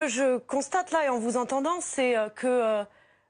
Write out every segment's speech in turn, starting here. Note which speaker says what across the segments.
Speaker 1: Je constate là, et en vous entendant, c'est que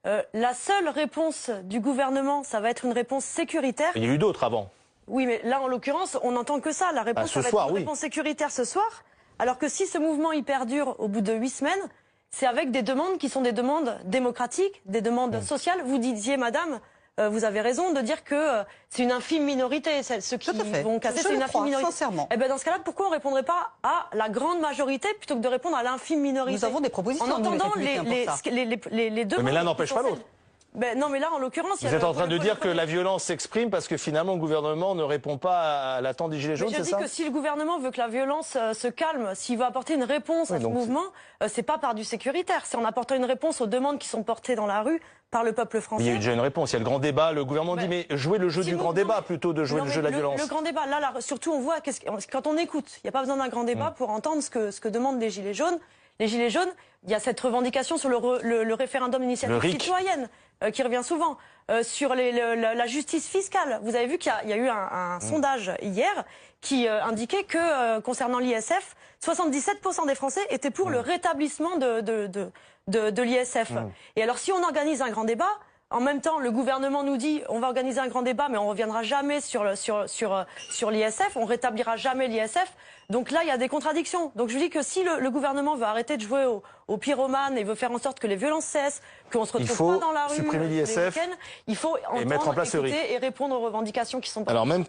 Speaker 1: la seule réponse du gouvernement, ça va être une réponse sécuritaire.
Speaker 2: Il y a eu d'autres avant.
Speaker 1: Oui, mais là, en l'occurrence, on n'entend que ça. La réponse, ça va être une réponse sécuritaire ce soir. Alors que si ce mouvement il perdure au bout de 8 semaines, c'est avec des demandes qui sont des demandes démocratiques, des demandes sociales. Vous disiez, madame, vous avez raison de dire que c'est une infime minorité. Ceux qui vont casser, c'est une infime minorité.
Speaker 3: Sincèrement.
Speaker 1: Eh ben dans ce cas-là, pourquoi on ne répondrait pas à la grande majorité plutôt que de répondre à l'infime minorité?
Speaker 3: Nous avons des propositions.
Speaker 1: En entendant les demandes.
Speaker 2: Mais l'un n'empêche pas l'autre.
Speaker 1: Ben non, mais là, en l'occurrence...
Speaker 2: Vous êtes en train de dire que la violence s'exprime parce que finalement le gouvernement ne répond pas à l'attente des Gilets jaunes, c'est ça?
Speaker 1: Je dis que si le gouvernement veut que la violence se calme, s'il veut apporter une réponse à ce mouvement, c'est pas par du sécuritaire, c'est en apportant une réponse aux demandes qui sont portées dans la rue par le peuple français.
Speaker 2: Il y a eu déjà une réponse, il y a le grand débat, le gouvernement dit mais jouez le jeu du grand débat plutôt de jouer le jeu de la violence.
Speaker 1: Le grand débat, là surtout on voit, quand on écoute, il n'y a pas besoin d'un grand débat pour entendre ce que demandent les Gilets jaunes. Les Gilets jaunes, il y a cette revendication sur le référendum d'initiative citoyenne qui revient souvent, sur la justice fiscale. Vous avez vu qu'il y a eu un sondage hier qui indiquait que concernant l'ISF, 77% des Français étaient pour le rétablissement de l'ISF. Et alors si on organise un grand débat, en même temps, le gouvernement nous dit on va organiser un grand débat, mais on reviendra jamais sur l'ISF, on rétablira jamais l'ISF. Donc là, il y a des contradictions. Donc je dis que si le gouvernement veut arrêter de jouer au pyromane et veut faire en sorte que les violences cessent, qu'on se retrouve pas dans la rue,
Speaker 2: supprimer l'ISF,
Speaker 1: il faut entendre,
Speaker 2: mettre en place
Speaker 1: écouter et répondre aux revendications qui sont.
Speaker 2: Alors même